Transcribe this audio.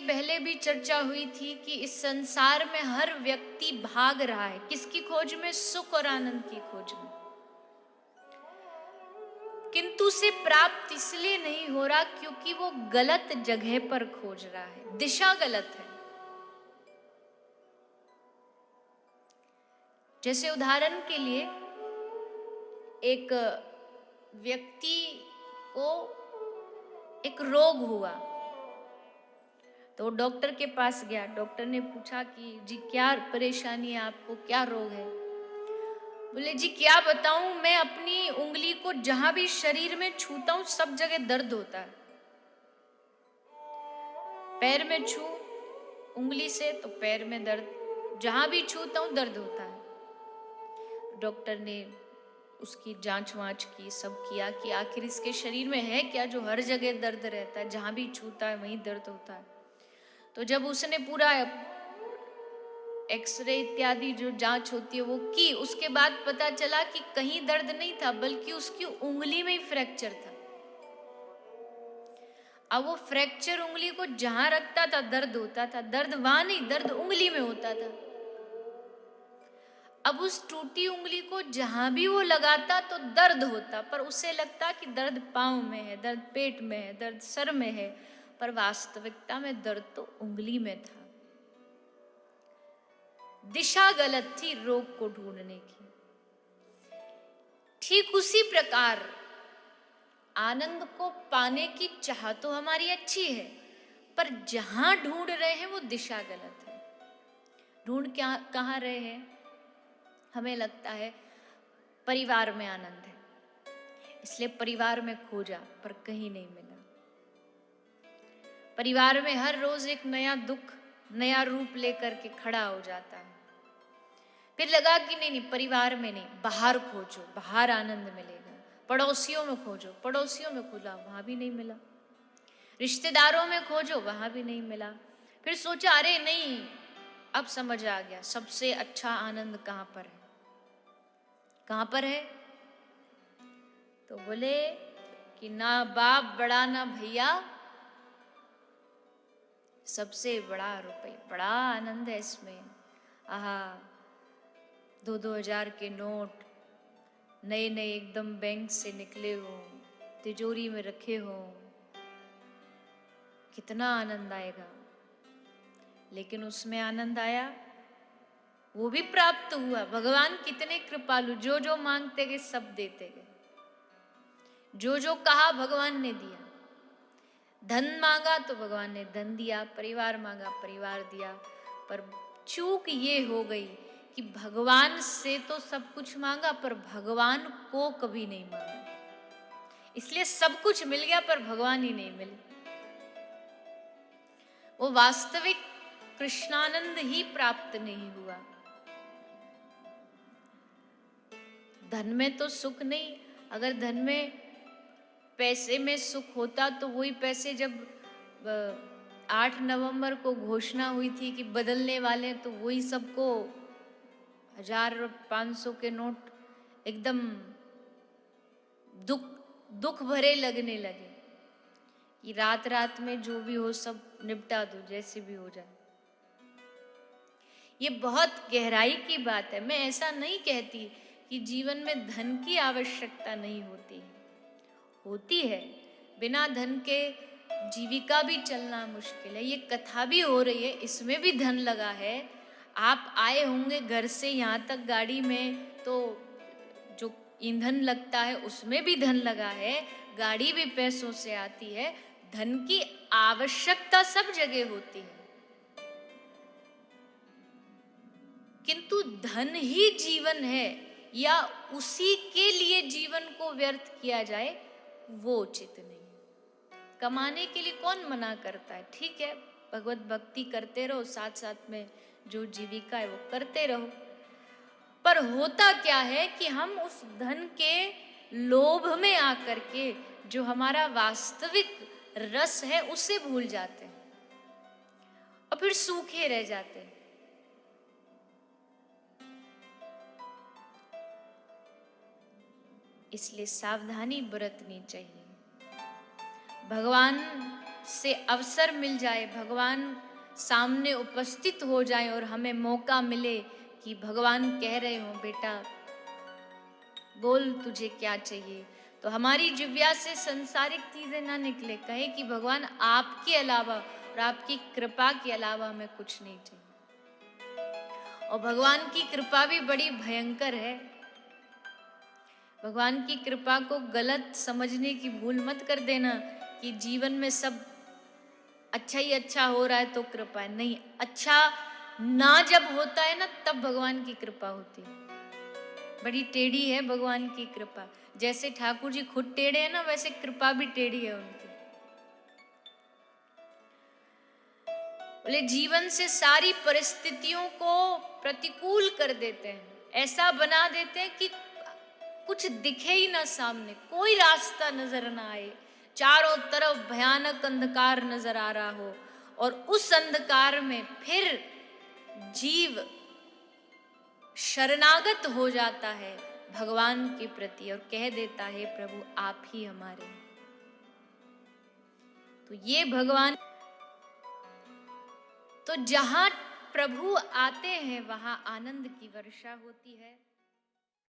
पहले भी चर्चा हुई थी कि इस संसार में हर व्यक्ति भाग रहा है। किसकी खोज में? सुख और आनंद की खोज में। किंतु उसे प्राप्त इसलिए नहीं हो रहा क्योंकि वो गलत जगह पर खोज रहा है, दिशा गलत है। जैसे उदाहरण के लिए एक व्यक्ति को एक रोग हुआ, तो डॉक्टर के पास गया। डॉक्टर ने पूछा कि जी क्या परेशानी है आपको, क्या रोग है? बोले जी क्या बताऊं, मैं अपनी उंगली को जहां भी शरीर में छूता हूं सब जगह दर्द होता है। पैर में छू उंगली से तो पैर में दर्द, जहां भी छूता हूं दर्द होता है। डॉक्टर ने उसकी जांच वांच की, सब किया कि आखिर इसके शरीर में है क्या जो हर जगह दर्द रहता है, जहां भी छूता है वहीं दर्द होता है। तो जब उसने पूरा एक्सरे इत्यादि जो जांच होती है वो की, उसके बाद पता चला कि कहीं दर्द नहीं था बल्कि उसकी उंगली में ही फ्रैक्चर था। अब वो फ्रैक्चर उंगली को जहां रखता था दर्द होता था, दर्द वहां नहीं, दर्द उंगली में होता था। अब उस टूटी उंगली को जहां भी वो लगाता तो दर्द होता, पर उसे लगता कि दर्द पांव में है, दर्द पेट में है, दर्द सर में है, पर वास्तविकता में दर्द तो उंगली में था। दिशा गलत थी रोग को ढूंढने की। ठीक उसी प्रकार आनंद को पाने की चाह तो हमारी अच्छी है, पर जहां ढूंढ रहे हैं वो दिशा गलत है। ढूंढ क्या कहां रहे हैं? हमें लगता है परिवार में आनंद है, इसलिए परिवार में खोजा पर कहीं नहीं मिला। परिवार में हर रोज एक नया दुख, नया रूप लेकर के खड़ा हो जाता है। फिर लगा कि नहीं परिवार में नहीं, बाहर खोजो, बाहर आनंद मिलेगा। पड़ोसियों में खोजो, पड़ोसियों में खोजा, वहां भी नहीं मिला। रिश्तेदारों में खोजो, वहां भी नहीं मिला। फिर सोचा अरे नहीं, अब समझ आ गया सबसे अच्छा आनंद कहां पर है। कहां पर है? तो बोले कि ना बाप बड़ा ना भैया, सबसे बड़ा रुपये, बड़ा आनंद है इसमें। आहा, 2-2 हजार के नोट नए नए एकदम बैंक से निकले हो, तिजोरी में रखे हो, कितना आनंद आएगा। लेकिन उसमें आनंद आया, वो भी प्राप्त हुआ। भगवान कितने कृपालु, जो जो मांगते गए सब देते गए, जो जो कहा भगवान ने दिया। धन मांगा तो भगवान ने धन दिया, परिवार मांगा परिवार दिया। पर चूक ये हो गई कि भगवान से तो सब कुछ मांगा पर भगवान को कभी नहीं मांगा। इसलिए सब कुछ मिल गया पर भगवान ही नहीं मिले। वो वास्तविक कृष्णानंद ही प्राप्त नहीं हुआ। धन में तो सुख नहीं। अगर धन में, पैसे में सुख होता तो वही पैसे जब 8 नवंबर को घोषणा हुई थी कि बदलने वाले, तो वही सबको 1000-500 के नोट एकदम दुख भरे लगने लगे कि रात रात में जो भी हो सब निपटा दो, जैसे भी हो जाए। ये बहुत गहराई की बात है। मैं ऐसा नहीं कहती कि जीवन में धन की आवश्यकता नहीं होती, होती है। बिना धन के जीविका भी चलना मुश्किल है। ये कथा भी हो रही है, इसमें भी धन लगा है। आप आए होंगे घर से यहाँ तक गाड़ी में, तो जो ईंधन लगता है उसमें भी धन लगा है। गाड़ी भी पैसों से आती है। धन की आवश्यकता सब जगह होती है, किंतु धन ही जीवन है या उसी के लिए जीवन को व्यर्थ किया जाए, वो उचित नहीं। कमाने के लिए कौन मना करता है? ठीक है, भगवत भक्ति करते रहो, साथ साथ में जो जीविका है वो करते रहो। पर होता क्या है कि हम उस धन के लोभ में आकर के जो हमारा वास्तविक रस है उसे भूल जाते हैं और फिर सूखे रह जाते हैं। इसलिए सावधानी बरतनी चाहिए। भगवान से अवसर मिल जाए, भगवान सामने उपस्थित हो जाए और हमें मौका मिले कि भगवान कह रहे हो बेटा बोल तुझे क्या चाहिए, तो हमारी जिह्वा से संसारिक चीजें ना निकले, कहे कि भगवान आपके अलावा और आपकी कृपा के अलावा हमें कुछ नहीं चाहिए। और भगवान की कृपा भी बड़ी भयंकर है। भगवान की कृपा को गलत समझने की भूल मत कर देना कि जीवन में सब अच्छा ही अच्छा हो रहा है तो कृपा है। नहीं, अच्छा ना जब होता है ना तब भगवान की कृपा होती है। बड़ी टेढ़ी है भगवान की कृपा। जैसे ठाकुर जी खुद टेढ़े हैं ना, वैसे कृपा भी टेढ़ी है उनकी। बोले जीवन से सारी परिस्थितियों को प्रतिकूल कर देते हैं, ऐसा बना देते हैं कि कुछ दिखे ही ना सामने, कोई रास्ता नजर ना आए, चारों तरफ भयानक अंधकार नजर आ रहा हो, और उस अंधकार में फिर जीव शरणागत हो जाता है भगवान के प्रति और कह देता है प्रभु आप ही हमारे। तो ये भगवान, तो जहां प्रभु आते हैं वहां आनंद की वर्षा होती है।